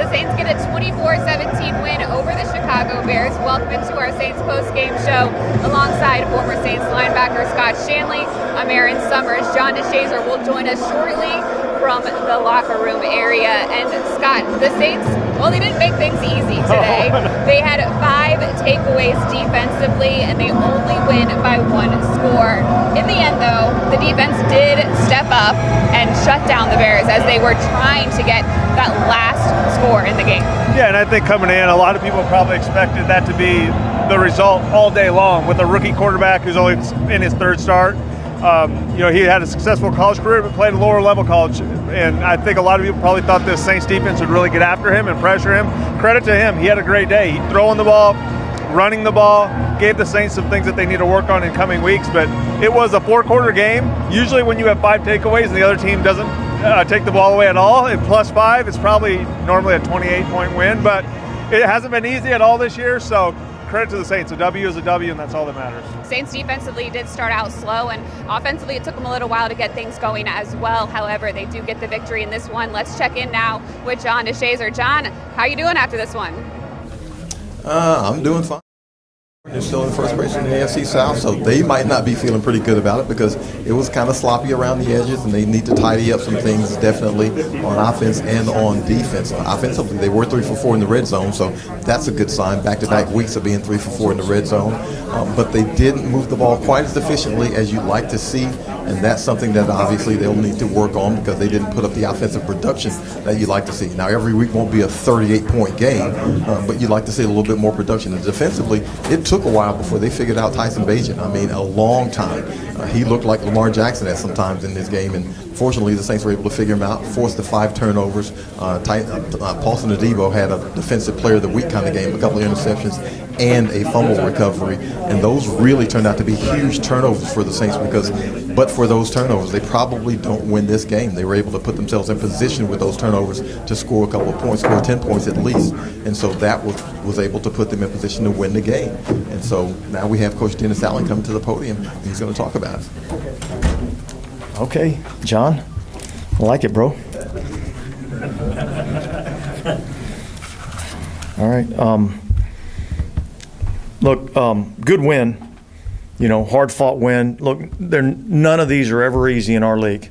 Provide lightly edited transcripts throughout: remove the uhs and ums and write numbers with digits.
The Saints get a 24-17 win over the Chicago Bears. Welcome into our Saints post-game show alongside former Saints linebacker Scott Shanle. I'm Erin Summers. John DeShazier will join us shortly from the locker room area. And Scott, the Saints, well, they didn't make things easy today. They had 5 takeaways defensively, and they only win by 1 score. In the end, though, the defense did step up and shut down the Bears as they were trying to get that last score in the game. Yeah, and I think coming in, a lot of people probably expected that to be the result all day long with a rookie quarterback who's only in his 3rd start. He had a successful college career, but played a lower level college. And I think a lot of people probably thought this Saints defense would really get after him and pressure him. Credit to him. He had a great day. He throwing the ball, running the ball, gave the Saints some things that they need to work on in coming weeks. But it was a 4-quarter game. Usually when you have 5 takeaways and the other team doesn't take the ball away at all, at +5, it's probably normally a 28-point win. But it hasn't been easy at all this year, so credit to the Saints. A W is a W, and that's all that matters. Saints defensively did start out slow, and offensively it took them a little while to get things going as well. However, they do get the victory in this one. Let's check in now with John DeShazier. John, how are you doing after this one? I'm doing fine. They're still in first place in the AFC South, so they might not be feeling pretty good about it because it was kind of sloppy around the edges, and they need to tidy up some things definitely on offense and on defense. Offensively, they were 3 for 4 in the red zone, so that's a good sign. Back-to-back weeks of being 3 for 4 in the red zone, but they didn't move the ball quite as efficiently as you'd like to see, and that's something that obviously they'll need to work on because they didn't put up the offensive production that you'd like to see. Now, every week won't be a 38-point game, but you'd like to see a little bit more production. And defensively, it took a while before they figured out Taysom Hill. I mean, a long time. He looked like Lamar Jackson at some times in this game, and fortunately the Saints were able to figure him out, forced the 5 turnovers. Paulson Adebo had a defensive player of the week kind of game, a couple of interceptions and a fumble recovery, and those really turned out to be huge turnovers for the Saints because but for those turnovers, they probably don't win this game. They were able to put themselves in position with those turnovers to score a couple of points, score 10 points at least, and so that was able to put them in position to win the game. And so now we have Coach Dennis Allen coming to the podium, and he's going to talk about it. Okay, John, I like it, bro. All right. Look, good win. Hard-fought win. Look, none of these are ever easy in our league.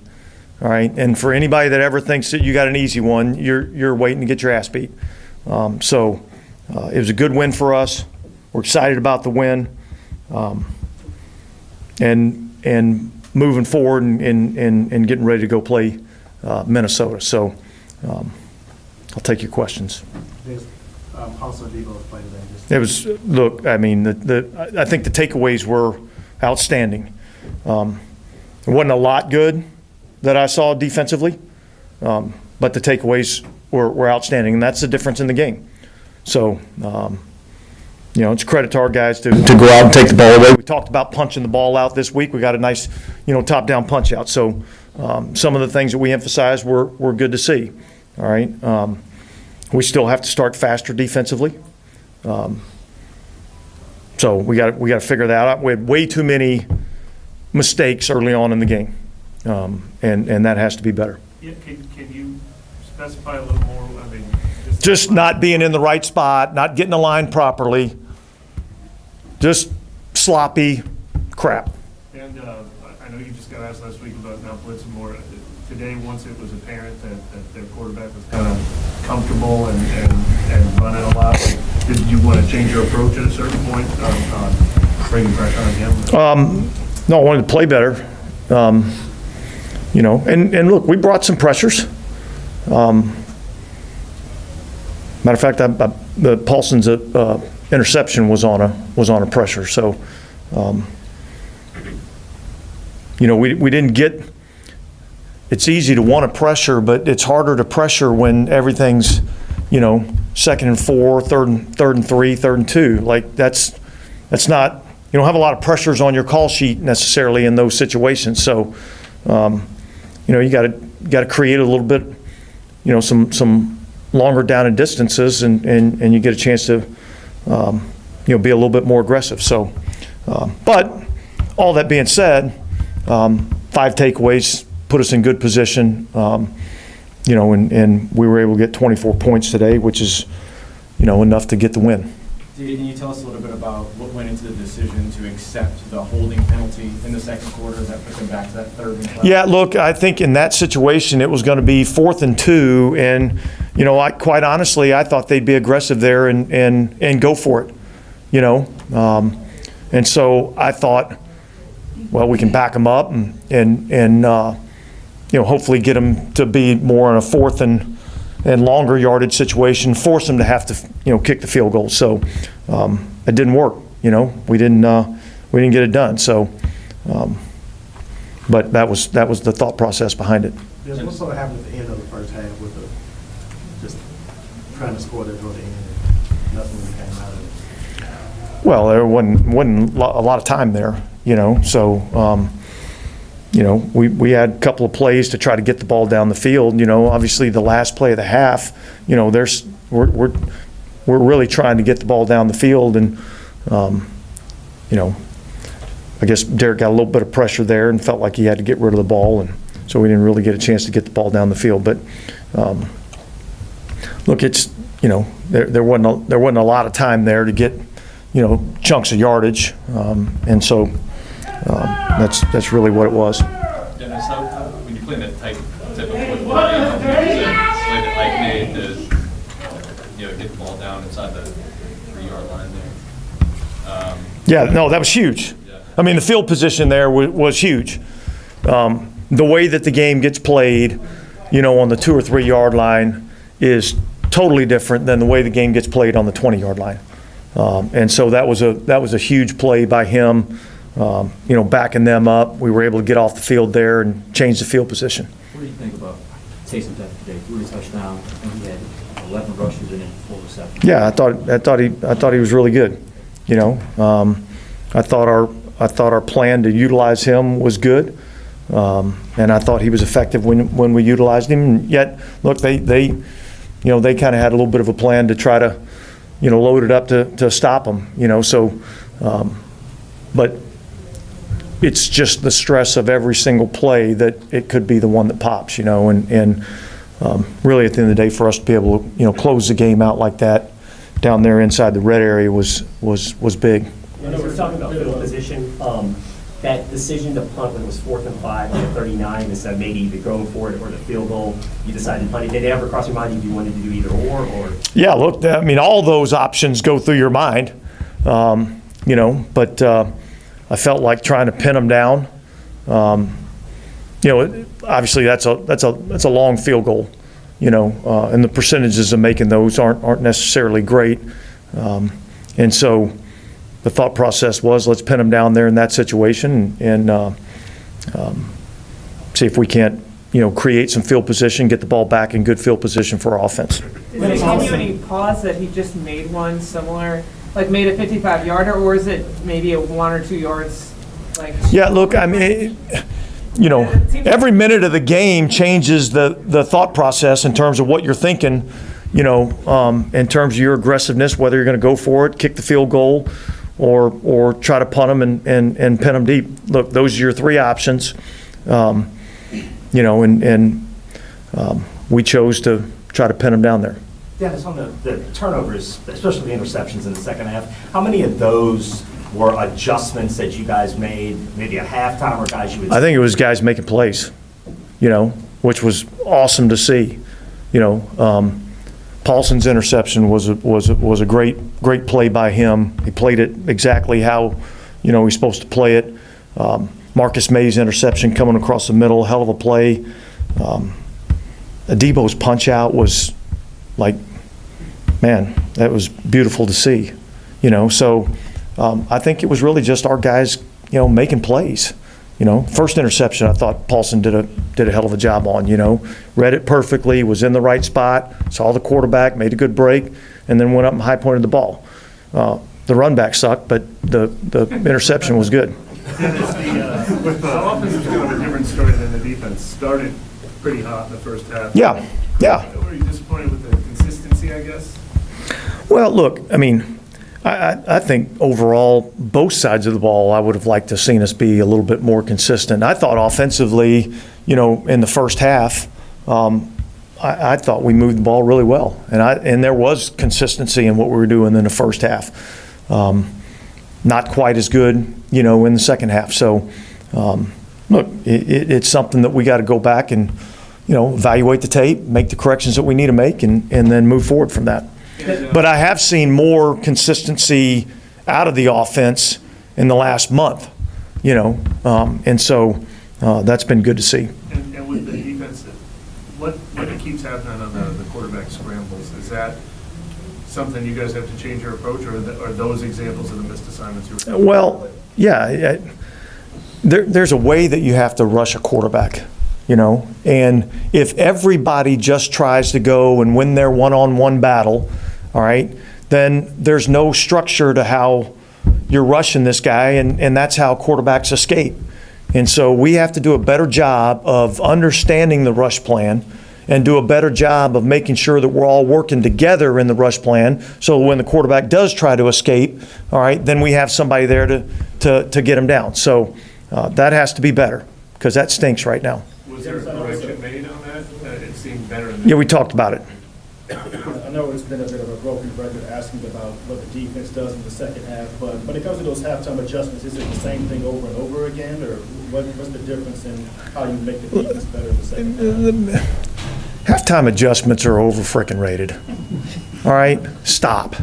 All right, and for anybody that ever thinks that you got an easy one, you're waiting to get your ass beat. So it was a good win for us. We're excited about the win, and moving forward and getting ready to go play Minnesota. So I'll take your questions. Paulson Adebo played today. It was, look, I mean, I think the takeaways were outstanding. It wasn't a lot good that I saw defensively, but the takeaways were outstanding, and that's the difference in the game. So, it's credit to our guys to go out and take the ball away. We talked about punching the ball out this week. We got a nice, top-down punch out. So some of the things that we emphasized were good to see. All right. We still have to start faster defensively. So we got to figure that out. We had way too many mistakes early on in the game, and that has to be better. Yeah, can you specify a little more? I mean, just not being in the right spot, not getting aligned properly, just sloppy crap. And I know you just got asked last week about not blitzing more. Today, once it was apparent that their quarterback was kind of comfortable and running a lot, did you want to change your approach at a certain point on bringing pressure on him? No, I wanted to play better. And look, we brought some pressures. Matter of fact, the Paulson's interception was on a pressure. So, we didn't get. It's easy to want to pressure, but it's harder to pressure when everything's, 2nd and 4, 3rd and 3, 3rd and 2. Like that's not. You don't have a lot of pressures on your call sheet necessarily in those situations. So, you got to create a little bit, some longer down and distances, and you get a chance to, be a little bit more aggressive. So, but all that being said, 5 takeaways put us in good position, and we were able to get 24 points today, which is, enough to get the win. Can you tell us a little bit about what went into the decision to accept the holding penalty in the second quarter that put them back to that third and 12? Yeah, look, I think in that situation it was going to be 4th and 2, and quite honestly, I thought they'd be aggressive there and go for it, and so I thought, well, we can back them up and hopefully get them to be more in a 4th and longer yardage situation, force them to have to kick the field goal. So it didn't work. We didn't get it done. So, but that was the thought process behind it. Yeah, what sort of happened at the end of the first half with just trying to score there toward the end and nothing really came out of it? Well, there wasn't a lot of time there. So. We had a couple of plays to try to get the ball down the field. Obviously the last play of the half, we're really trying to get the ball down the field, and I guess Derek got a little bit of pressure there and felt like he had to get rid of the ball, and so we didn't really get a chance to get the ball down the field. But look, it's there wasn't a lot of time there to get chunks of yardage, and so. That's really what it was. Dennis, when you play in that type of football game, is that play that Ike made to get the ball down inside the 3-yard line there? Yeah, no, that was huge. Yeah. I mean, the field position there was huge. The way that the game gets played, on the 2 or 3 yard line is totally different than the way the game gets played on the 20-yard line. And so that was a huge play by him. Backing them up. We were able to get off the field there and change the field position. What do you think about Taysom today? 3 touchdowns. I think he had 11 rushes and 4 receptions. Yeah, I thought he was really good. I thought our plan to utilize him was good, and I thought he was effective when we utilized him. And yet, look, they kind of had a little bit of a plan to try to load it up to stop him. But it's just the stress of every single play that it could be the one that pops, and really at the end of the day, for us to be able to close the game out like that down there inside the red area was big. We're talking about field position. That decision to punt when it was 4th and 5 on the 39, instead of maybe either going for it or the field goal, you decided to punt it. Did it ever cross your mind if you wanted to do either or? Yeah, look, I mean, all those options go through your mind, but I felt like trying to pin them down. Obviously that's a long field goal, and the percentages of making those aren't necessarily great, and so the thought process was, let's pin them down there in that situation and see if we can't create some field position, get the ball back in good field position for our offense. Did it give you any pause that he just made one similar? Like made a 55-yarder, or is it maybe a 1 or 2 yards? Yeah, look, I mean, every minute of the game changes the thought process in terms of what you're thinking, in terms of your aggressiveness, whether you're going to go for it, kick the field goal, or try to punt them and pin them deep. Look, those are your 3 options, and we chose to try to pin them down there. Dennis, on the turnovers, especially the interceptions in the second half, how many of those were adjustments that you guys made, maybe at halftime, or guys you would? I think it was guys making plays, which was awesome to see. Paulson's interception was a great play by him. He played it exactly how he's supposed to play it. Marcus May's interception coming across the middle, hell of a play. Adebo's punch out was like, man, that was beautiful to see, So I think it was really just our guys, making plays. First interception, I thought Paulson did a hell of a job on. Read it perfectly, was in the right spot, saw the quarterback, made a good break, and then went up and high pointed the ball. The run back sucked, but the interception was good. The offense was kind of a different story than the defense. Started pretty hot in the first half. Yeah. Were you disappointed with the consistency, I guess? Well, look, I mean, I think overall, both sides of the ball, I would have liked to have seen us be a little bit more consistent. I thought offensively, in the first half, I thought we moved the ball really well, and there was consistency in what we were doing in the first half. Not quite as good, in the second half. So, look, it's something that we got to go back and, evaluate the tape, make the corrections that we need to make, and then move forward from that. But I have seen more consistency out of the offense in the last month, and so that's been good to see. And with the defense, what keeps happening on the quarterback scrambles? Is that something you guys have to change your approach, or are those examples of the missed assignments you were? Well, yeah, there's a way that you have to rush a quarterback, and if everybody just tries to go and win their one-on-one battle, all right, then there's no structure to how you're rushing this guy, and that's how quarterbacks escape. And so we have to do a better job of understanding the rush plan and do a better job of making sure that we're all working together in the rush plan, so when the quarterback does try to escape, all right, then we have somebody there to get him down. So that has to be better, because that stinks right now. Was there a correction made on that? It seemed better. Yeah, we talked about it. I know it's been a bit of a broken record asking about what the defense does in the second half, but when it comes to those halftime adjustments, is it the same thing over and over again, or what's the difference in how you make the defense better in the second half? Halftime adjustments are over frickin' rated. All right? Stop.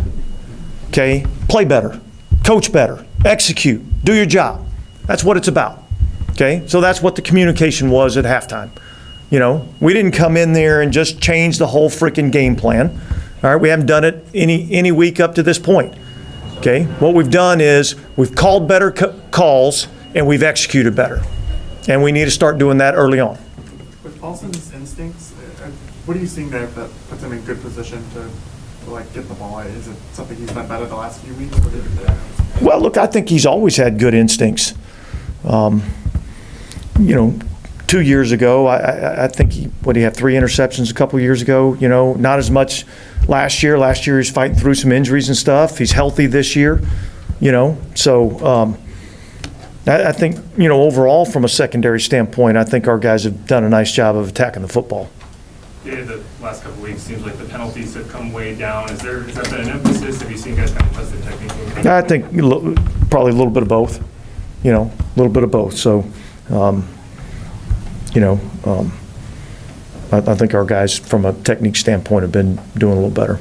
Okay? Play better. Coach better. Execute. Do your job. That's what it's about. Okay? So that's what the communication was at halftime. We didn't come in there and just change the whole frickin' game plan. All right? We haven't done it any week up to this point. Okay? What we've done is we've called better calls and we've executed better. And we need to start doing that early on. With Paulson's instincts, what are you seeing there that puts him in good position to get the ball? Is it something he's done better the last few weeks? Well, look, I think he's always had good instincts. 2 years ago, I think he had 3 interceptions a couple years ago. Not as much last year. Last year he's fighting through some injuries and stuff. He's healthy this year. So I think overall from a secondary standpoint, I think our guys have done a nice job of attacking the football. Yeah, the last couple of weeks seems like the penalties have come way down. Has that been an emphasis? Have you seen guys kind of test the technique? I think probably a little bit of both. A little bit of both. So. I think our guys, from a technique standpoint, have been doing a little better.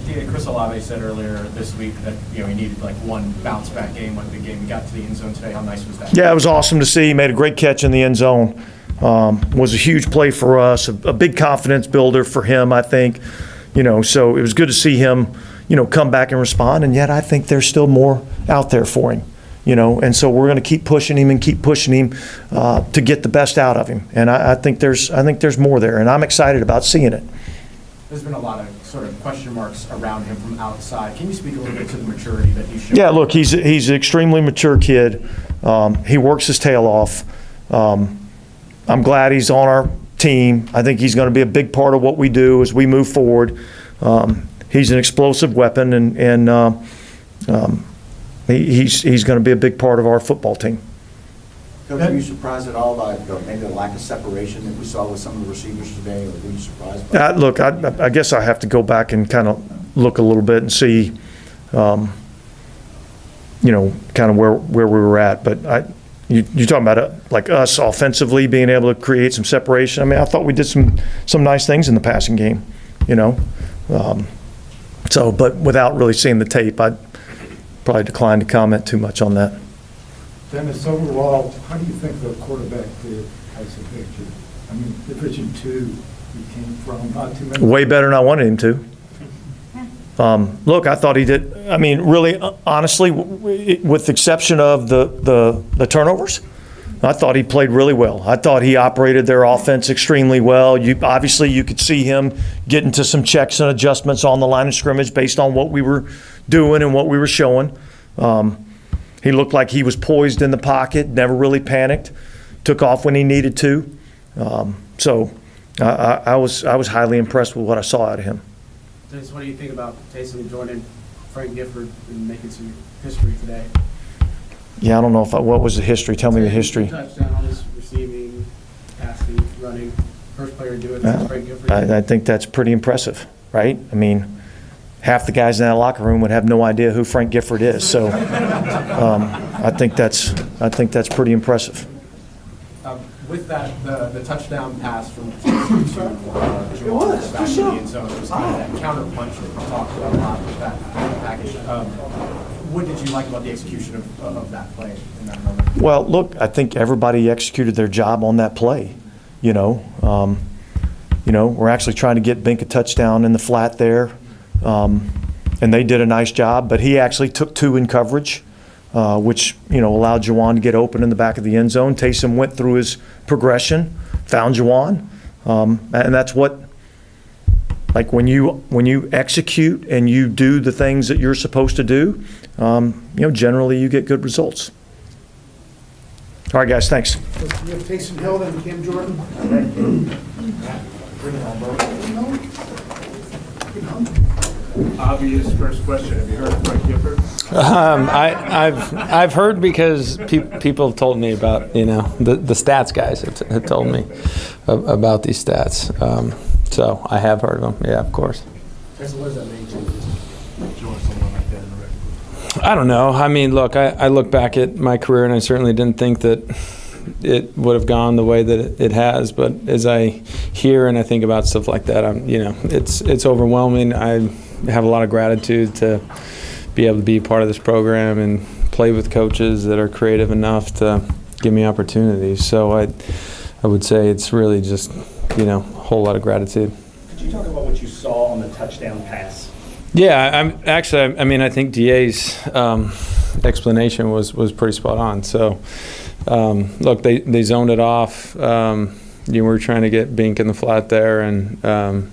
Yeah, Chris Olave said earlier this week that he needed one bounce back game when the game got to the end zone today. How nice was that? Yeah, it was awesome to see. He made a great catch in the end zone. Was a huge play for us, a big confidence builder for him, I think. So it was good to see him, come back and respond. And yet I think there's still more out there for him. And so we're going to keep pushing him to get the best out of him. And I think there's more there, and I'm excited about seeing it. There's been a lot of sort of question marks around him from outside. Can you speak a little bit to the maturity that he's shown? Yeah, look, he's an extremely mature kid. He works his tail off. I'm glad he's on our team. I think he's going to be a big part of what we do as we move forward. He's an explosive weapon, and he's going to be a big part of our football team. Coach, were you surprised at all by maybe the lack of separation that we saw with some of the receivers today, or were you surprised by that? Look, I guess I have to go back and kind of look a little bit and see, kind of where we were at. But you're talking about like us offensively being able to create some separation. I mean, I thought we did some nice things in the passing game, but without really seeing the tape, I'd probably decline to comment too much on that. Dennis, overall, how do you think the quarterback did as a pitcher? I mean, the pitching two he came from, not too many. Way better than I wanted him to. Look, I thought he did. I mean, really, honestly, with the exception of the turnovers, I thought he played really well. I thought he operated their offense extremely well. Obviously, you could see him getting to some checks and adjustments on the line of scrimmage based on what we were doing and what we were showing. He looked like he was poised in the pocket, never really panicked, took off when he needed to. So I was highly impressed with what I saw out of him. Dennis, what do you think about Taysom joining Frank Gifford and making some history today? Yeah, I don't know what was the history. Tell me the history. Touchdowns, receiving, passing, running. First player to do it since Frank Gifford. I think that's pretty impressive, right? I mean, half the guys in that locker room would have no idea who Frank Gifford is. So I think that's pretty impressive. With that, the touchdown pass from Taysom to Jamal back in the end zone, it was kind of that counter punch that we talked about a lot with that package. What did you like about the execution of that play in that moment? Well, look, I think everybody executed their job on that play. We're actually trying to get Bink a touchdown in the flat there, and they did a nice job. But he actually took 2 in coverage, which allowed Juwan to get open in the back of the end zone. Taysom went through his progression, found Juwan, and that's what. Like when you execute and you do the things that you're supposed to do, generally you get good results. All right, guys, thanks. You have Taysom Hill and Cam Jordan. Obvious first question. Have you heard of Frank Gifford? I've heard because people have told me about the stats guys have told me about these stats. So I have heard of them. Yeah, of course. What does that mean to join someone like that in the record? I don't know. I mean, look, I look back at my career and I certainly didn't think that it would have gone the way that it has. But as I hear and I think about stuff like that, it's overwhelming. I have a lot of gratitude to be able to be part of this program and play with coaches that are creative enough to give me opportunities. So I would say it's really just, a whole lot of gratitude. Could you talk about what you saw on the touchdown pass? Yeah, I think DA's explanation was pretty spot on. So, look, they zoned it off. You were trying to get Bink in the flat there, and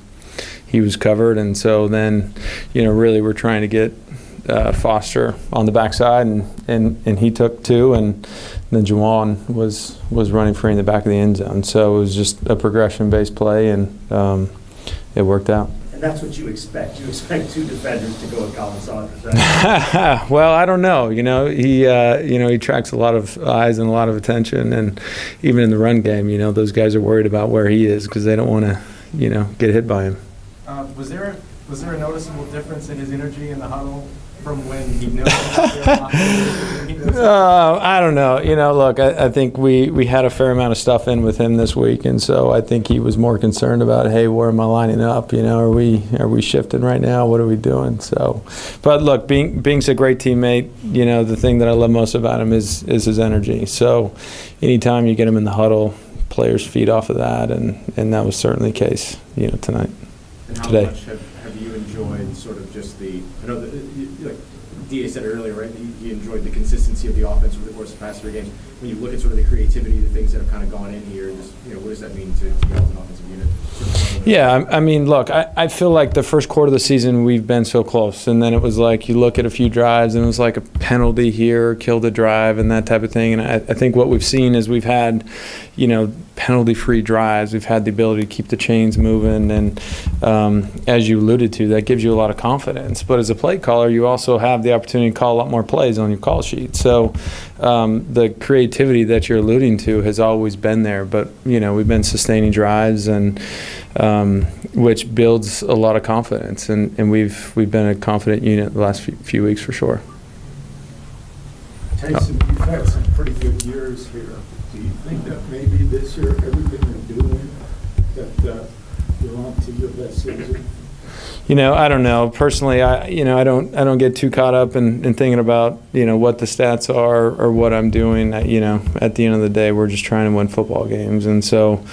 he was covered. And so then, really we're trying to get Foster on the backside, and he took 2, and then Juwan was running free in the back of the end zone. So it was just a progression-based play, and it worked out. And that's what you expect. You expect 2 defenders to go at Colin Saunders, right? Well, I don't know. He tracks a lot of eyes and a lot of attention, and even in the run game, those guys are worried about where he is because they don't want to, get hit by him. Was there a noticeable difference in his energy in the huddle from when he noticed? I don't know. Look, I think we had a fair amount of stuff in with him this week, and so I think he was more concerned about, hey, where am I lining up? Are we shifting right now? What are we doing? So, but look, Bink's a great teammate. The thing that I love most about him is his energy. So, anytime you get him in the huddle, players feed off of that, and that was certainly the case, tonight. And how today. much have you enjoyed sort of just I know that, like DA said earlier, right, you enjoyed the consistency of the offense over the course of the past 3 games. When you look at sort of the creativity, the things that have kind of gone in here, just, what does that mean to you as an offensive unit? Yeah, I mean, look, I feel like the first quarter of the season we've been so close, and then it was like you look at a few drives and it was like a penalty here, killed a drive, and that type of thing. And I think what we've seen is we've had, penalty-free drives. We've had the ability to keep the chains moving, and as you alluded to, that gives you a lot of confidence. But as a play caller, you also have the opportunity to call a lot more plays on your call sheet. So the creativity that you're alluding to has always been there, but we've been sustaining drives, and which builds a lot of confidence, and we've been a confident unit the last few weeks for sure. Taysom, you've had some pretty good years here. Do you think that maybe this year everything you're doing that you're on to your best season? I don't know. Personally, I don't get too caught up in thinking about, what the stats are or what I'm doing. At the end of the day, we're just trying to win football games. And so,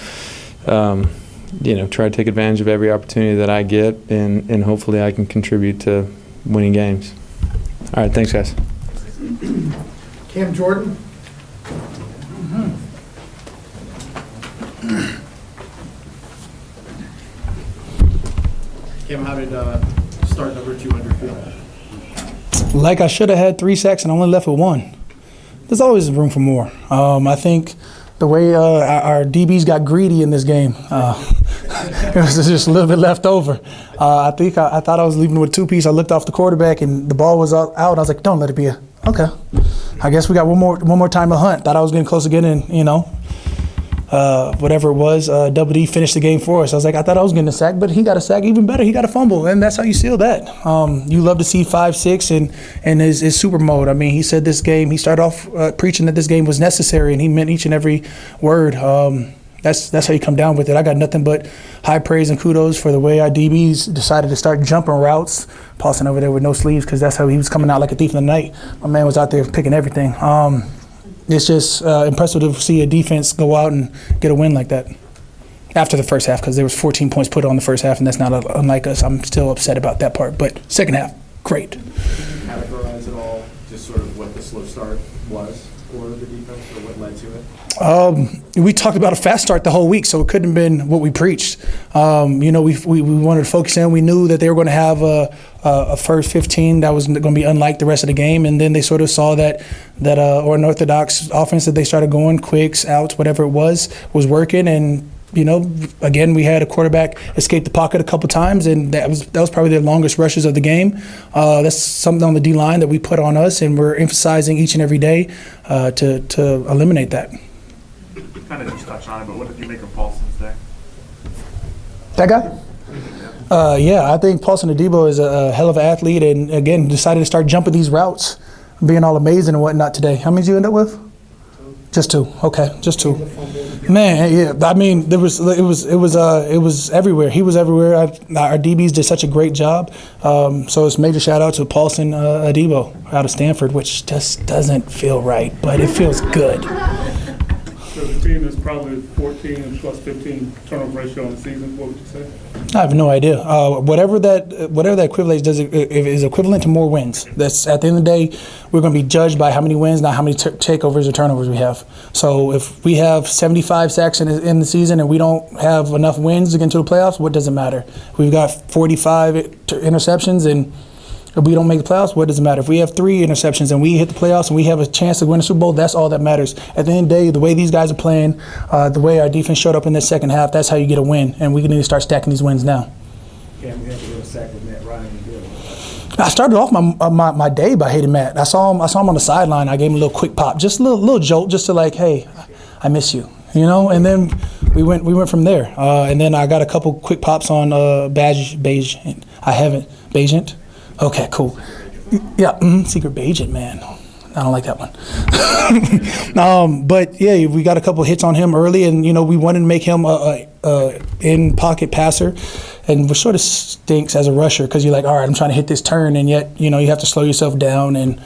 try to take advantage of every opportunity that I get, and hopefully I can contribute to winning games. All right, thanks, guys. Cam Jordan. Cam, how did start number 200 feel? Like I should have had 3 sacks and only left with 1. There's always room for more. I think the way our DBs got greedy in this game, it was just a little bit left over. I thought I was leaving with a 2-piece. I looked off the quarterback and the ball was out. I was like, don't let it be okay. I guess we got one more time to hunt. Thought I was getting close to getting, whatever it was, Double D finished the game for us. I was like, I thought I was getting a sack, but he got a sack. Even better, he got a fumble, and that's how you seal that. You love to see 5-6 and his super mode. I mean, he said this game, he started off preaching that this game was necessary, and he meant each and every word. That's how you come down with it. I got nothing but high praise and kudos for the way our DBs decided to start jumping routes. Paulson over there with no sleeves, because that's how he was coming out like a thief in the night. My man was out there picking everything. It's just impressive to see a defense go out and get a win like that after the first half, because there was 14 points put on the first half, and that's not unlike us. I'm still upset about that part. But second half, great. Can you categorize at all just sort of what the slow start was for the defense, or what led to it? We talked about a fast start the whole week, so it couldn't have been what we preached. We wanted to focus in. We knew that they were going to have a first 15 that was going to be unlike the rest of the game, and then they sort of saw that unorthodox offense that they started going, quicks, outs, whatever it was working. And again, we had a quarterback escape the pocket a couple times, and that was probably their longest rushes of the game. That's something on the D line that we put on us, and we're emphasizing each and every day to eliminate that. You kind of just touched on it, but what did you make of Paulson's day? That guy? Yeah, I think Paulson Adebo is a hell of an athlete, and again, decided to start jumping these routes, being all amazing and whatnot today. How many did you end up with? Just 2. Okay, just 2. Man, yeah. I mean, it was everywhere. He was everywhere. Our DBs did such a great job. So it's major shout out to Paulson Adebo out of Stanford, which just doesn't feel right, but it feels good. So the team is probably 14 plus 15 turnover ratio on the season. What would you say? I have no idea. Whatever that equivalates does is equivalent to more wins. That's at the end of the day, we're going to be judged by how many wins, not how many takeovers or turnovers we have. So if we have 75 sacks in the season and we don't have enough wins to get into the playoffs, what does it matter? We've got 45 interceptions and if we don't make the playoffs, what does it matter? If we have 3 interceptions and we hit the playoffs and we have a chance to win the Super Bowl, that's all that matters. At the end of the day, the way these guys are playing, the way our defense showed up in this second half, that's how you get a win. And we need to start stacking these wins now. Cam, we had to get a sack with Matt Ryan and Bill. I started off my day by hating Matt. I saw him on the sideline. I gave him a little quick pop, just a little jolt, just to like, hey, I miss you. And then we went from there. And then I got a couple quick pops on Bagent. I haven't. Bagent? Okay, cool. Yeah, secret agent, man. I don't like that one. But yeah, we got a couple hits on him early, and we wanted to make him a in pocket passer, and which sort of stinks as a rusher because you're like, all right, I'm trying to hit this turn, and yet you have to slow yourself down and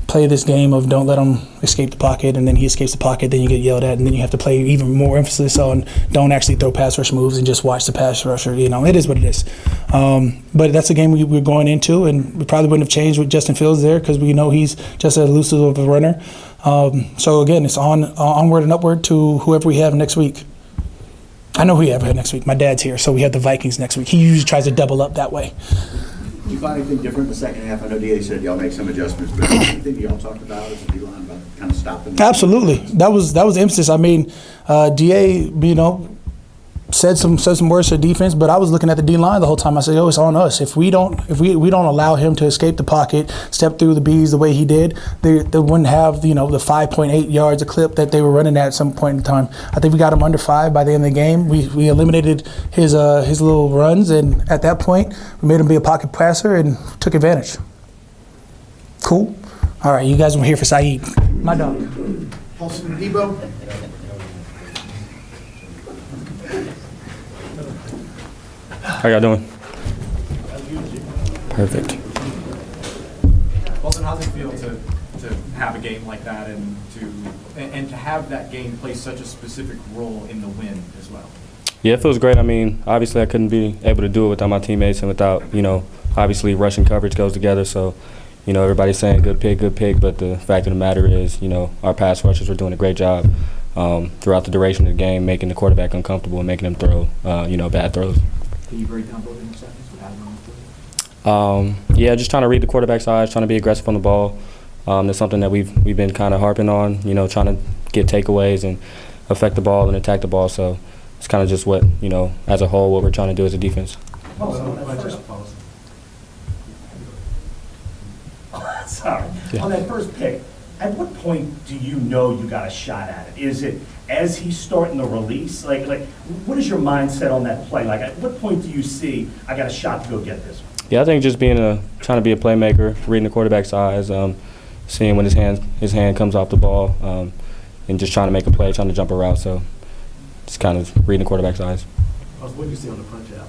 play this game of don't let him escape the pocket, and then he escapes the pocket, then you get yelled at, and then you have to play even more emphasis on don't actually throw pass rush moves and just watch the pass rusher. It is what it is. But that's a game we're going into, and we probably wouldn't have changed with Justin Fields there because we know he's just as elusive of a runner. So again, it's onward and upward to whoever we have next week. I know who we have next week. My dad's here, so we have the Vikings next week. He usually tries to double up that way. Do you find anything different in the second half? I know DA said y'all make some adjustments, but anything y'all talked about as a D-line about kind of stopping? Absolutely. That was the emphasis. I mean, DA, said some words to defense, but I was looking at the D-line the whole time. I said, it's on us. If we don't allow him to escape the pocket, step through the B's the way he did, they wouldn't have the 5.8 yards a clip that they were running at some point in time. I think we got him under 5 by the end of the game. We eliminated his little runs, and at that point, we made him be a pocket passer and took advantage. Cool. All right, you guys were here for Saeed. My dog. Paulson Adebo. How y'all doing? Perfect. Paulson, how's it feel to have a game like that and to have that game play such a specific role in the win as well? Yeah, it feels great. I mean, obviously I couldn't be able to do it without my teammates and without, obviously rushing coverage goes together. So, everybody's saying good pick, but the fact of the matter is, our pass rushers were doing a great job throughout the duration of the game, making the quarterback uncomfortable and making them throw, bad throws. Can you break down both interceptions with having on? Yeah, just trying to read the quarterback's eyes, trying to be aggressive on the ball. That's something that we've been kind of harping on, trying to get takeaways and affect the ball and attack the ball. So it's kind of just what, as a whole, what we're trying to do as a defense. Sorry. Yeah. On that first pick, at what point do you know you got a shot at it? Is it as he's starting the release? Like, what is your mindset on that play? Like, at what point do you see, I got a shot to go get this one? Yeah, I think just trying to be a playmaker, reading the quarterback's eyes, seeing when his hand comes off the ball, and just trying to make a play, trying to jump a route. So just kind of reading the quarterback's eyes. What do you see on the punch out?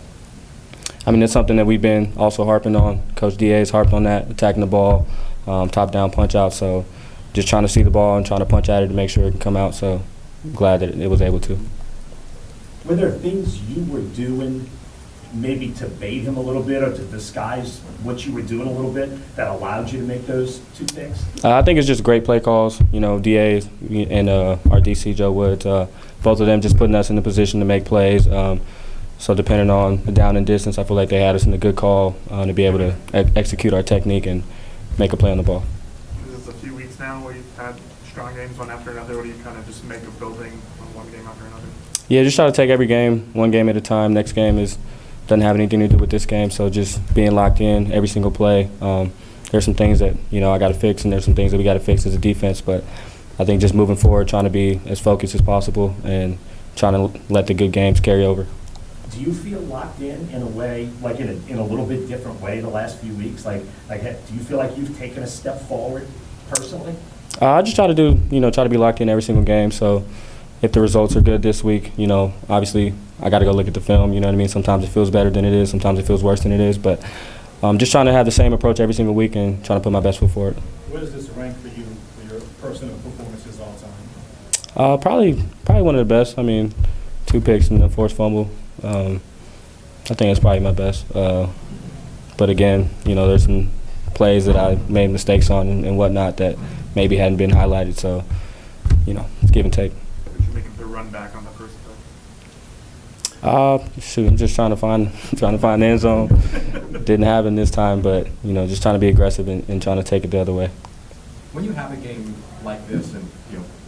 I mean, it's something that we've been also harping on. Coach DA's harped on that, attacking the ball, top-down punch out. So just trying to see the ball and trying to punch at it to make sure it can come out. So I'm glad that it was able to. Were there things you were doing maybe to bait him a little bit or to disguise what you were doing a little bit that allowed you to make those 2 picks? I think it's just great play calls. You know, DA and our DC, Joe Woods, both of them just putting us in the position to make plays. So depending on the down and distance, I feel like they had us in a good call to be able to execute our technique and make a play on the ball. Is this a few weeks now where you've had strong games one after another, or do you kind of just make a building on one game after another? Yeah, just try to take every game, one game at a time. Next game doesn't have anything to do with this game, so just being locked in every single play. There's some things that, I got to fix, and there's some things that we got to fix as a defense, but I think just moving forward, trying to be as focused as possible and trying to let the good games carry over. Do you feel locked in a way, like in a little bit different way the last few weeks? Like, do you feel like you've taken a step forward personally? I just try to try to be locked in every single game. So if the results are good this week, obviously I got to go look at the film. You know what I mean? Sometimes it feels better than it is. Sometimes it feels worse than it is. But just trying to have the same approach every single week and trying to put my best foot forward. Where does this rank for you for your personal performances all time? Probably one of the best. I mean, 2 picks and a forced fumble. I think it's probably my best. But again, there's some plays that I made mistakes on and whatnot that maybe hadn't been highlighted. So, it's give and take. Did you make the run back on the first Shoot, I'm just trying to find the end zone. Didn't happen this time, but just trying to be aggressive and trying to take it the other way. When you have a game like this, and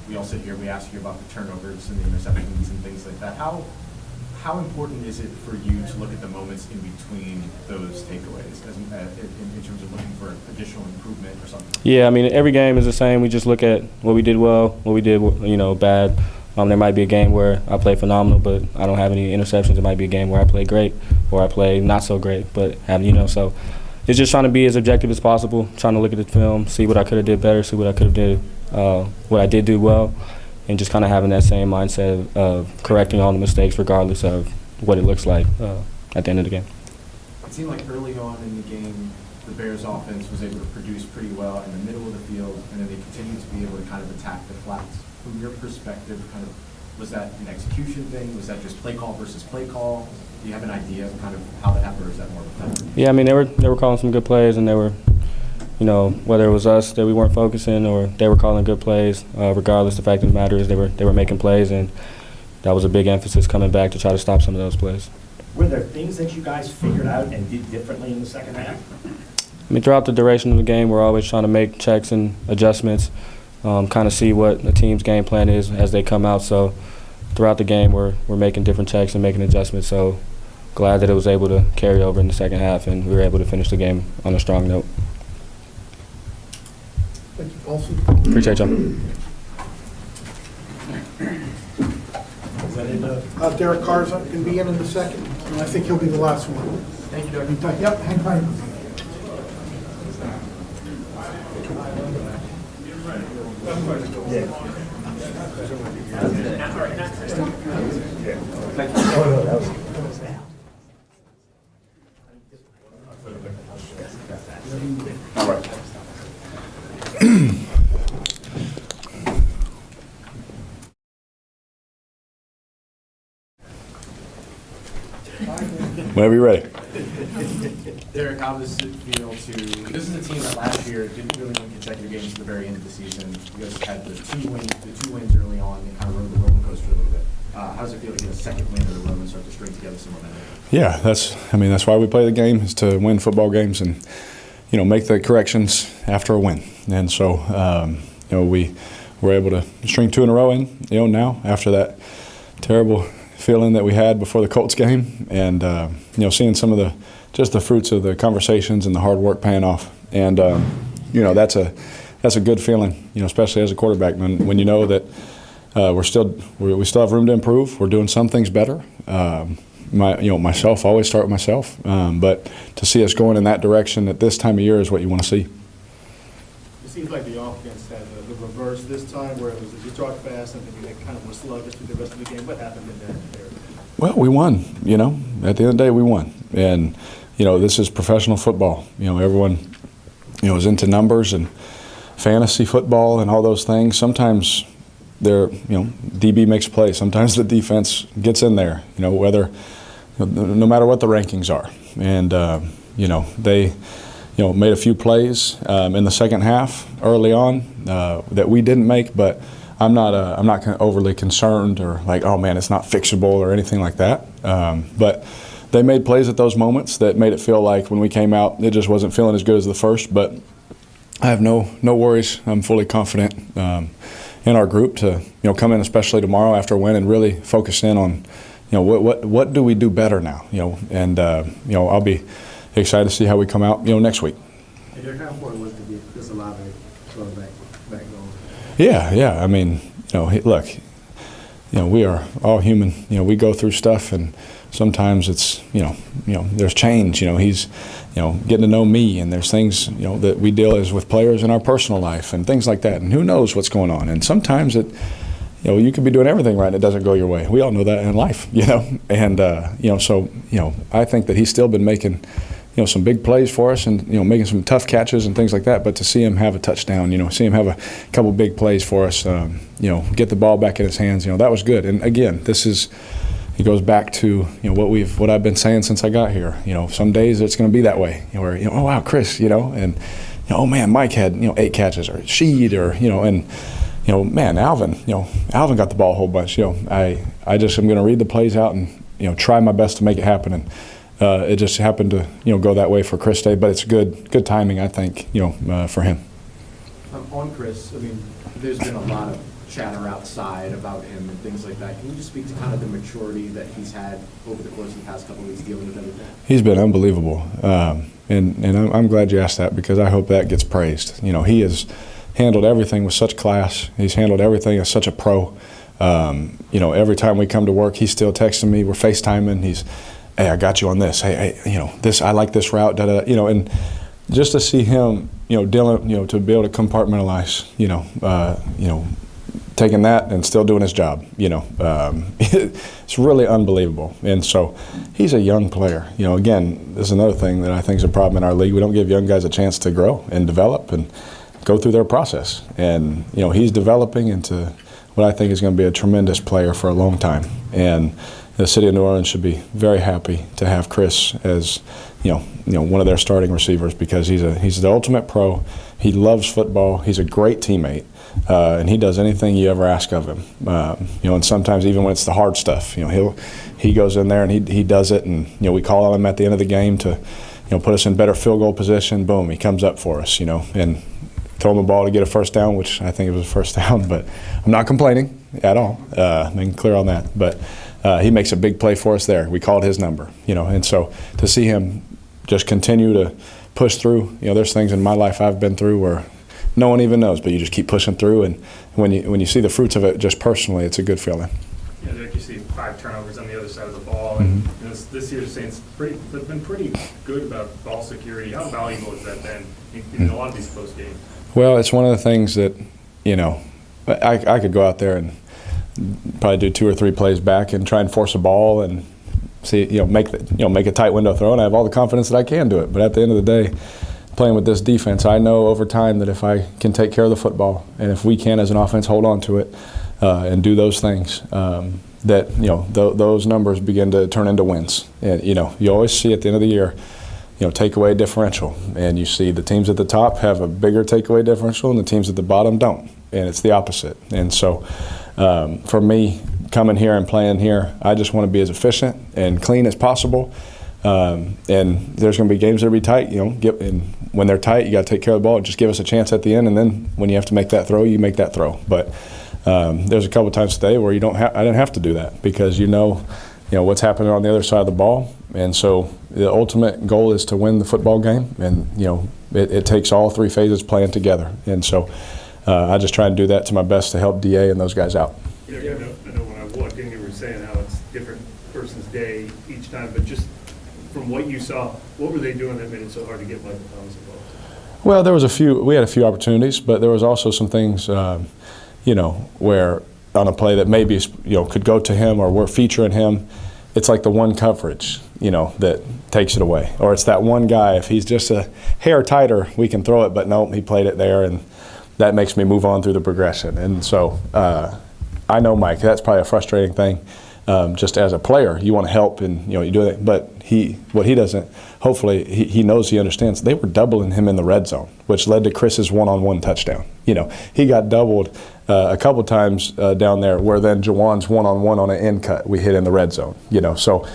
we all sit here, we ask you about the turnovers and the interceptions and things like that. How important is it for you to look at the moments in between those takeaways in terms of looking for additional improvement or something? Yeah, I mean, every game is the same. We just look at what we did well, what we did, bad. There might be a game where I play phenomenal, but I don't have any interceptions. There might be a game where I play great or I play not so great, but so it's just trying to be as objective as possible, trying to look at the film, see what I could have did better, see what I could have did, what I did do well, and just kind of having that same mindset of correcting all the mistakes regardless of what it looks like at the end of the game. It seemed like early on in the game, the Bears offense was able to produce pretty well in the middle of the field, and then they continued to be able to kind of attack the flats. From your perspective, was that an execution thing? Was that just play call versus play call? Do you have an idea of kind of how that happened, or is that more of a factor? Yeah, I mean, they were calling some good plays, and they were, whether it was us that we weren't focusing or they were calling good plays, regardless, the fact of the matter is they were making plays, and that was a big emphasis coming back to try to stop some of those plays. Were there things that you guys figured out and did differently in the second half? I mean, throughout the duration of the game, we're always trying to make checks and adjustments, kind of see what the team's game plan is as they come out. So throughout the game, we're making different checks and making adjustments. So glad that it was able to carry over in the second half, and we were able to finish the game on a strong note. Thank you, Paulson. Appreciate y'all. Is that it? Derek Carr's going to be in the second, and I think he'll be the last one. Thank you, Doug. Yep, hang tight. Whenever you're ready. Derek, how does it feel this is a team that last year didn't really win consecutive games at the very end of the season. You guys had the two wins early on and kind of rode the roller coaster a little bit. How does it feel to get a second win in a row and start to string together some momentum? Yeah, that's why we play the game, is to win football games and, make the corrections after a win. And so, we were able to string 2 in a row in, now after that terrible feeling that we had before the Colts game, and seeing some of the fruits of the conversations and the hard work paying off, and that's a good feeling, especially as a quarterback when you know that we still have room to improve. We're doing some things better. Myself, I always start with myself. But to see us going in that direction at this time of year is what you want to see. It seems like the offense had the reverse this time, where it was you start fast and then they kind of were sluggish through the rest of the game. What happened in that area? Well, we won. At the end of the day, we won. And this is professional football. Everyone is into numbers and fantasy football and all those things. Sometimes DB makes a play. Sometimes the defense gets in there. Whether no matter what the rankings are, and they made a few plays in the second half early on that we didn't make, but I'm not overly concerned or like, oh man, it's not fixable or anything like that. But they made plays at those moments that made it feel like when we came out, it just wasn't feeling as good as the first. But I have no worries. I'm fully confident in our group to come in, especially tomorrow after a win, and really focus in on what do we do better now. And I'll be excited to see how we come out next week. And how important was to get this Olave sort of back going? Yeah. I mean, look, we are all human. We go through stuff, and sometimes it's there's change. He's getting to know me, and there's things that we deal with players in our personal life and things like that. And who knows what's going on? And sometimes you could be doing everything right and it doesn't go your way. We all know that in life, And so I think that he's still been making some big plays for us and making some tough catches and things like that. But to see him have a touchdown, see him have a couple big plays for us, get the ball back in his hands, that was good. And again, he goes back to what I've been saying since I got here. Some days it's going to be that way, where oh wow, Chris, and oh man, Mike had 8 catches, or Sheed, or and man, Alvin got the ball a whole bunch. I just am going to read the plays out and try my best to make it happen. And it just happened to go that way for Chris Day, but it's good timing, I think, for him. On Chris, I mean, there's been a lot of chatter outside about him and things like that. Can you just speak to kind of the maturity that he's had over the course of the past couple of weeks dealing with everything? He's been unbelievable, and I'm glad you asked that, because I hope that gets praised. He has handled everything with such class. He's handled everything as such a pro. Every time we come to work, he's still texting me. We're FaceTiming. He's, hey, I got you on this. Hey, this, I like this route. And just to see him, dealing, to be able to compartmentalize, taking that and still doing his job, it's really unbelievable. And so he's a young player. Again, this is another thing that I think is a problem in our league. We don't give young guys a chance to grow and develop and go through their process. And, he's developing into what I think is going to be a tremendous player for a long time. And the city of New Orleans should be very happy to have Chris as, one of their starting receivers, because he's the ultimate pro. He loves football. He's a great teammate. And he does anything you ever ask of him. And sometimes even when it's the hard stuff, he goes in there and he does it. And, we call on him at the end of the game to, put us in better field goal position. Boom, he comes up for us, and throw him a ball to get a first down, which I think it was a first down. But I'm not complaining at all. I'm clear on that. But he makes a big play for us there. We called his number, and so to see him just continue to push through, there's things in my life I've been through where no one even knows, but you just keep pushing through, and when you see the fruits of it just personally, it's a good feeling. Yeah, like you see 5 turnovers on the other side of the ball, and this year the Saints have been pretty good about ball security. How valuable has that been in a lot of these close games? Well, it's one of the things that, I could go out there and probably do 2 or 3 plays back and try and force a ball and see, make a tight window throw, and I have all the confidence that I can do it. But at the end of the day, playing with this defense, I know over time that if I can take care of the football, and if we can as an offense hold on to it and do those things, that those numbers begin to turn into wins. And you always see at the end of the year, takeaway differential, and you see the teams at the top have a bigger takeaway differential, and the teams at the bottom don't, and it's the opposite. And so, for me, coming here and playing here, I just want to be as efficient and clean as possible. And there's going to be games that will be tight, and when they're tight, you got to take care of the ball. Just give us a chance at the end, and then when you have to make that throw, you make that throw. But there's a couple times today where I didn't have to do that, because what's happening on the other side of the ball, and so the ultimate goal is to win the football game, and it takes all 3 phases playing together, and so I just try and do that to my best to help DA and those guys out. Derek, I know when I walked in, you were saying how it's different person's day each time, but just from what you saw, what were they doing that made it so hard to get Michael Thomas involved? Well, we had a few opportunities, but there was also some things, where on a play that maybe, could go to him or we're featuring him, it's like the one coverage, that takes it away. Or it's that one guy, if he's just a hair tighter, we can throw it, but no, he played it there, and that makes me move on through the progression. And so I know, Mike, that's probably a frustrating thing. Just as a player, you want to help and you do that, but what he doesn't, hopefully he knows, he understands. They were doubling him in the red zone, which led to Chris's one-on-one touchdown. He got doubled a couple times down there, where then Jawan's one-on-one on an end cut we hit in the red zone. So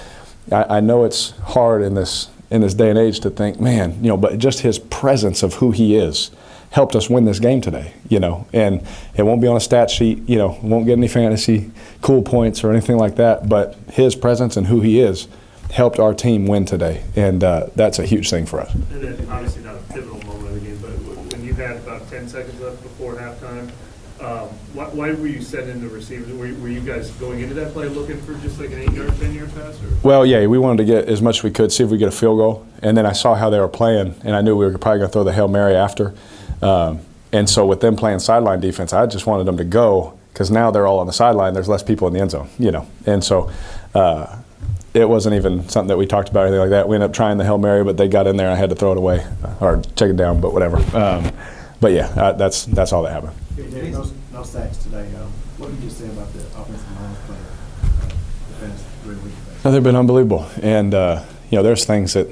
I know it's hard in this day and age to think, man, but just his presence of who he is helped us win this game today, and it won't be on a stat sheet, won't get any fantasy cool points or anything like that, but his presence and who he is helped our team win today, and that's a huge thing for us. And then obviously not a pivotal moment of the game, but when you had about 10 seconds left before halftime, why were you sending the receivers? Were you guys going into that play looking for just like an 8-yard, 10-yard pass? Or? Well, yeah, we wanted to get as much as we could, see if we get a field goal, and then I saw how they were playing, and I knew we were probably going to throw the Hail Mary after. And so with them playing sideline defense, I just wanted them to go, because now they're all on the sideline. There's less people in the end zone, And so it wasn't even something that we talked about or anything like that. We ended up trying the Hail Mary, but they got in there. I had to throw it away or check it down, but whatever. But yeah, that's all that happened. No sacks today. What did you say about the offensive line playing defense? No, they've been unbelievable, and there's things that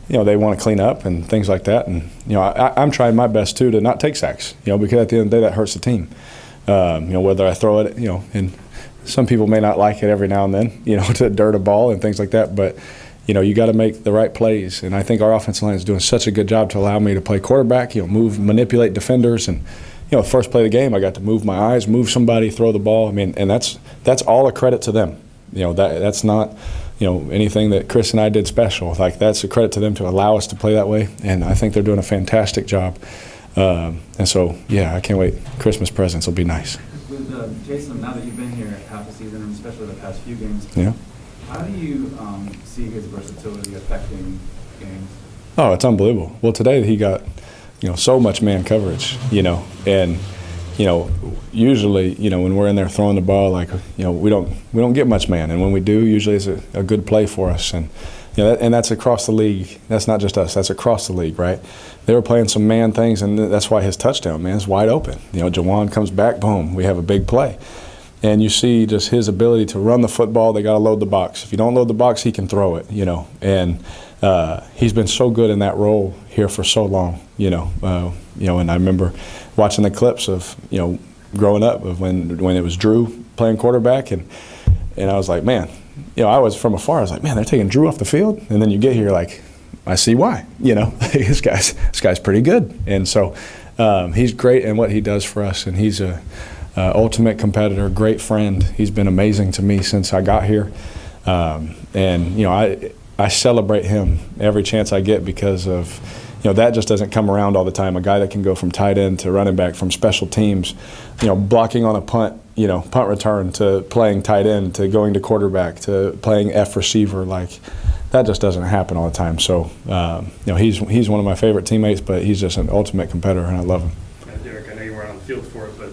they want to clean up and things like that, and I'm trying my best too to not take sacks, because at the end of the day that hurts the team. Whether I throw it, and some people may not like it every now and then, to dirt a ball and things like that, but you got to make the right plays, and I think our offensive line is doing such a good job to allow me to play quarterback, manipulate defenders, and the first play of the game I got to move my eyes, move somebody, throw the ball. And that's all a credit to them. That's not anything that Chris and I did special. Like, that's a credit to them to allow us to play that way, and I think they're doing a fantastic job. And so, yeah, I can't wait. Christmas presents will be nice. With Jason, now that you've been here half a season, and especially the past few games, how do you see his versatility affecting games? Oh, it's unbelievable. Well, today he got so much man coverage, and usually, when we're in there throwing the ball, like, we don't get much man, and when we do, usually it's a good play for us, and and that's across the league. That's not just us. That's across the league, right? They were playing some man things, and that's why his touchdown, man, is wide open. Jawan comes back, boom, we have a big play, and you see just his ability to run the football. They got to load the box. If you don't load the box, he can throw it, and he's been so good in that role here for so long, and I remember watching the clips of, growing up of when it was Drew playing quarterback, and I was like, man, I was from afar, I was like, man, they're taking Drew off the field, and then you get here, like, I see why, this guy's pretty good, and so he's great in what he does for us, and he's a ultimate competitor, great friend. He's been amazing to me since I got here, and I celebrate him every chance I get, because of that just doesn't come around all the time. A guy that can go from tight end to running back, from special teams, blocking on a punt return, to playing tight end, to going to quarterback, to playing F receiver, like, that just doesn't happen all the time. So he's one of my favorite teammates, but he's just an ultimate competitor, and I love him. Derek, I know you weren't on the field for it, but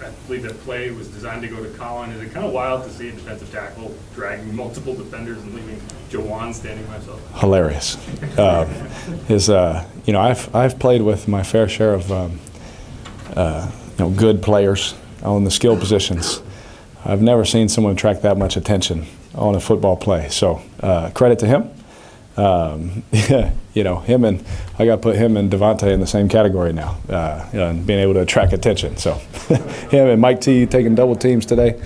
I believe that play was designed to go to Colin. Is it kind of wild to see a defensive tackle dragging multiple defenders and leaving Jawan standing by himself? Hilarious. I've played with my fair share of good players on the skill positions. I've never seen someone attract that much attention on a football play. So credit to him. Him and I got to put him and Devontae in the same category now, and being able to attract attention. So him and Mike T taking double teams today,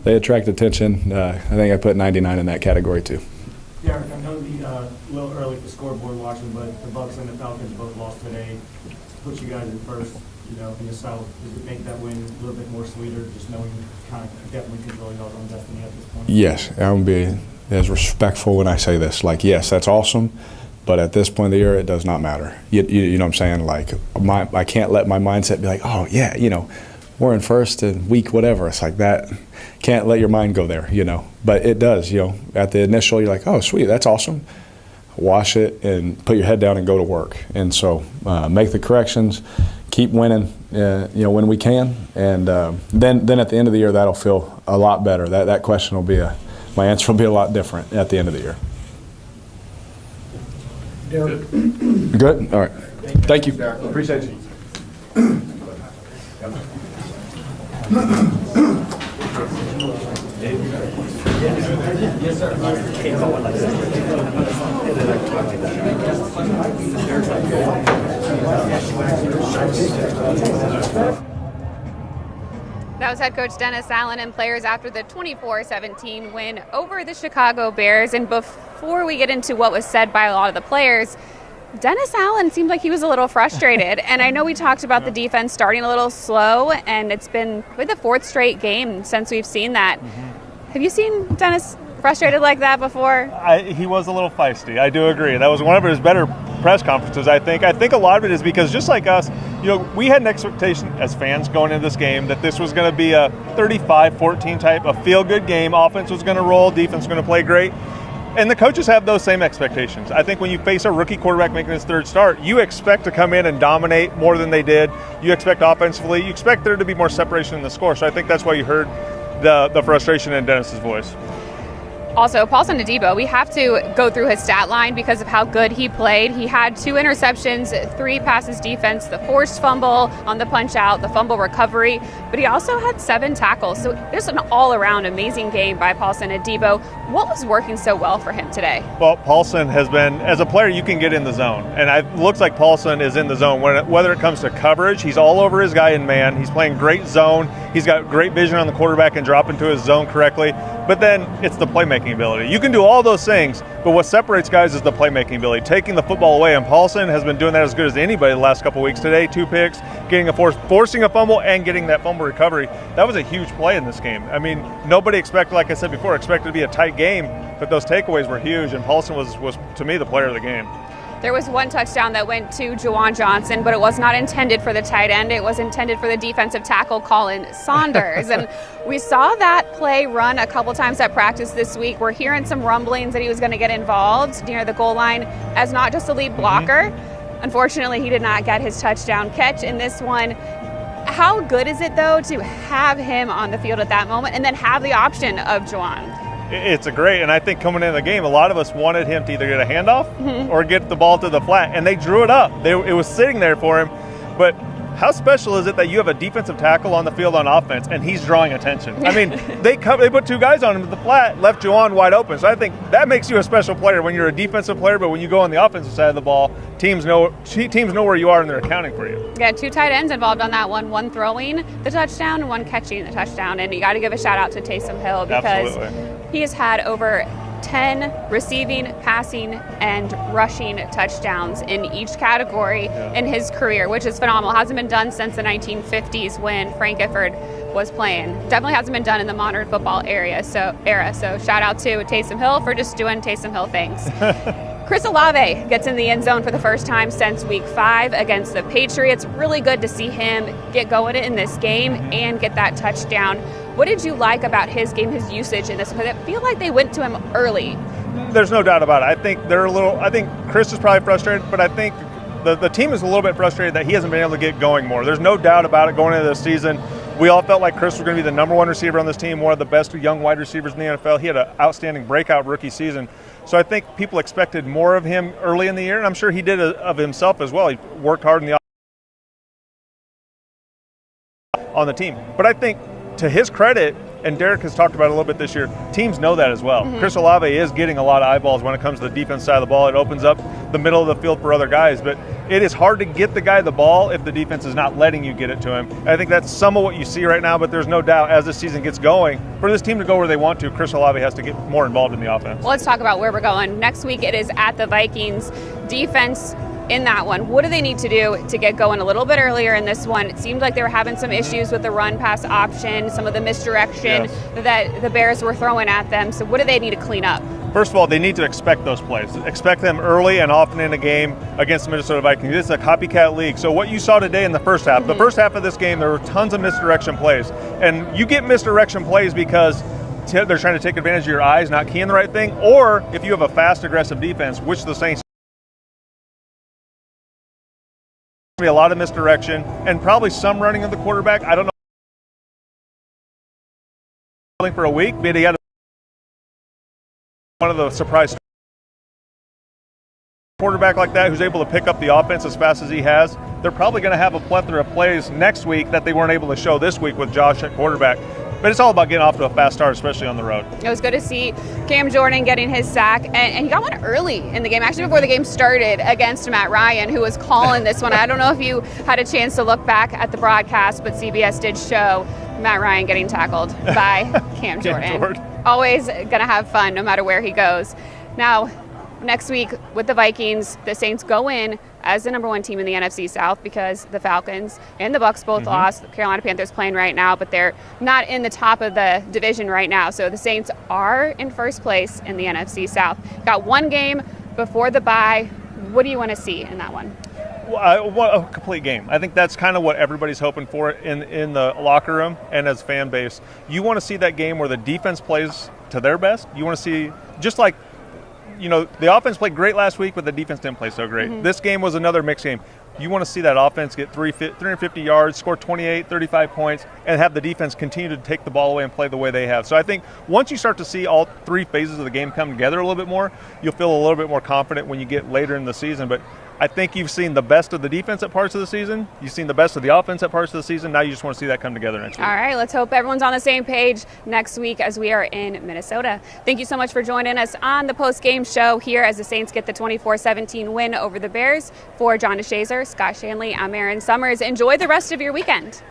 they attract attention. I think I put 99 in that category too. Derek, I know a little early for scoreboard watching, but the Bucs and the Falcons both lost today. Put you guys in first, in the South. Does it make that win a little bit more sweeter, just knowing kind of definitely controlling y'all's own destiny at this point? Yes, I'm being as respectful when I say this. Like, yes, that's awesome, but at this point of the year, it does not matter. You know what I'm saying? Like, I can't let my mindset be like, oh yeah, we're in first and week whatever. It's like that. Can't let your mind go there, But it does, At the initial, you're like, oh, sweet, that's awesome. Wash it and put your head down and go to work. And so make the corrections, keep winning, when we can. And then at the end of the year, that'll feel a lot better. That question will be my answer will be a lot different at the end of the year. Good? All right. Thank you. Appreciate you. Yes, sir. That was head coach Dennis Allen and players after the 24-17 win over the Chicago Bears. And before we get into what was said by a lot of the players, Dennis Allen seemed like he was a little frustrated. And I know we talked about the defense starting a little slow, and it's been the fourth straight game since we've seen that. Have you seen Dennis frustrated like that before? He was a little feisty. I do agree. That was one of his better press conferences, I think. I think a lot of it is because just like us, we had an expectation as fans going into this game that this was going to be a 35-14 type, a feel-good game. Offense was going to roll, defense was going to play great. And the coaches have those same expectations. I think when you face a rookie quarterback making his third start, you expect to come in and dominate more than they did. You expect offensively, you expect there to be more separation in the score. So I think that's why you heard the frustration in Dennis's voice. Also, Paulson Adebo, we have to go through his stat line because of how good he played. He had 2 interceptions, 3 passes defense, the forced fumble on the punch out, the fumble recovery, but he also had 7 tackles. So there's an all-around amazing game by Paulson Adebo. What was working so well for him today? Well, Paulson has been, as a player, you can get in the zone. And it looks like Paulson is in the zone. Whether it comes to coverage, he's all over his guy in man. He's playing great zone. He's got great vision on the quarterback and drop into his zone correctly. But then it's the playmaking ability. You can do all those things, but what separates guys is the playmaking ability, taking the football away. And Paulson has been doing that as good as anybody the last couple of weeks. Today, 2 picks, forcing a fumble and getting that fumble recovery. That was a huge play in this game. I mean, nobody expected, like I said before, expected to be a tight game, but those takeaways were huge, and Paulson was to me, the player of the game. There was one touchdown that went to Juwan Johnson, but it was not intended for the tight end. It was intended for the defensive tackle, Colin Saunders. And we saw that play run a couple times at practice this week. We're hearing some rumblings that he was going to get involved near the goal line as not just a lead blocker. Unfortunately, he did not get his touchdown catch in this one. How good is it, though, to have him on the field at that moment and then have the option of Juwan? It's a great, and I think coming into the game, a lot of us wanted him to either get a handoff or get the ball to the flat, and they drew it up. It was sitting there for him, but how special is it that you have a defensive tackle on the field on offense, and he's drawing attention? I mean, they put 2 guys on him at the flat, left Juwan wide open, so I think that makes you a special player when you're a defensive player, but when you go on the offensive side of the ball, teams know where you are, and they're accounting for you. Yeah, 2 tight ends involved on that one throwing the touchdown and 1 catching the touchdown, and you got to give a shout out to Taysom Hill because he has had over 10 receiving, passing, and rushing touchdowns in each category in his career, which is phenomenal. Hasn't been done since the 1950s when Frank Gifford was playing. Definitely hasn't been done in the modern football era. So shout out to Taysom Hill for just doing Taysom Hill things. Chris Olave gets in the end zone for the first time since week 5 against the Patriots. Really good to see him get going in this game and get that touchdown. What did you like about his game, his usage in this? Because I feel like they went to him early. There's no doubt about it. I think Chris is probably frustrated, but I think the team is a little bit frustrated that he hasn't been able to get going more. There's no doubt about it going into the season. We all felt like Chris was going to be the number 1 receiver on this team, one of the best young wide receivers in the NFL. He had an outstanding breakout rookie season. So I think people expected more of him early in the year, and I'm sure he did of himself as well. He worked hard on the team. But I think to his credit, and Derek has talked about it a little bit this year, teams know that as well. Chris Olave is getting a lot of eyeballs when it comes to the defense side of the ball. It opens up the middle of the field for other guys, but it is hard to get the guy the ball if the defense is not letting you get it to him. I think that's some of what you see right now, but there's no doubt as this season gets going, for this team to go where they want to, Chris Olave has to get more involved in the offense. Well, let's talk about where we're going. Next week it is at the Vikings. Defense in that one, what do they need to do to get going a little bit earlier in this one? It seemed like they were having some issues with the run-pass option, some of the misdirection that the Bears were throwing at them. So what do they need to clean up? First of all, they need to expect those plays. Expect them early and often in a game against the Minnesota Vikings. This is a copycat league. So what you saw today in the first half, the first half of this game, there were tons of misdirection plays. And you get misdirection plays because they're trying to take advantage of your eyes, not keying the right thing, or if you have a fast, aggressive defense, which the Saints be a lot of misdirection and probably some running of the quarterback. I don't know for a week, but he had one of the surprise quarterback like that who's able to pick up the offense as fast as he has. They're probably going to have a plethora of plays next week that they weren't able to show this week with Josh at quarterback. But it's all about getting off to a fast start, especially on the road. It was good to see Cam Jordan getting his sack, and he got one early in the game, actually before the game started, against Matt Ryan, who was calling this one. I don't know if you had a chance to look back at the broadcast, but CBS did show Matt Ryan getting tackled by Cam Jordan. Always going to have fun no matter where he goes. Now, next week with the Vikings, the Saints go in as the number one team in the NFC South because the Falcons and the Bucs both lost. The Carolina Panthers playing right now, but they're not in the top of the division right now. So the Saints are in first place in the NFC South. Got one game before the bye. What do you want to see in that one? A complete game. I think that's kind of what everybody's hoping for in the locker room and as fan base. You want to see that game where the defense plays to their best. You want to see, just like, the offense played great last week, but the defense didn't play so great. This game was another mixed game. You want to see that offense get 350 yards, score 28, 35 points, and have the defense continue to take the ball away and play the way they have. So I think once you start to see all three phases of the game come together a little bit more, you'll feel a little bit more confident when you get later in the season. But I think you've seen the best of the defense at parts of the season. You've seen the best of the offense at parts of the season. Now you just want to see that come together next week. All right, let's hope everyone's on the same page next week as we are in Minnesota. Thank you so much for joining us on the post-game show here as the Saints get the 24-17 win over the Bears. For John DeShazier, Scott Shanle, I'm Erin Summers. Enjoy the rest of your weekend.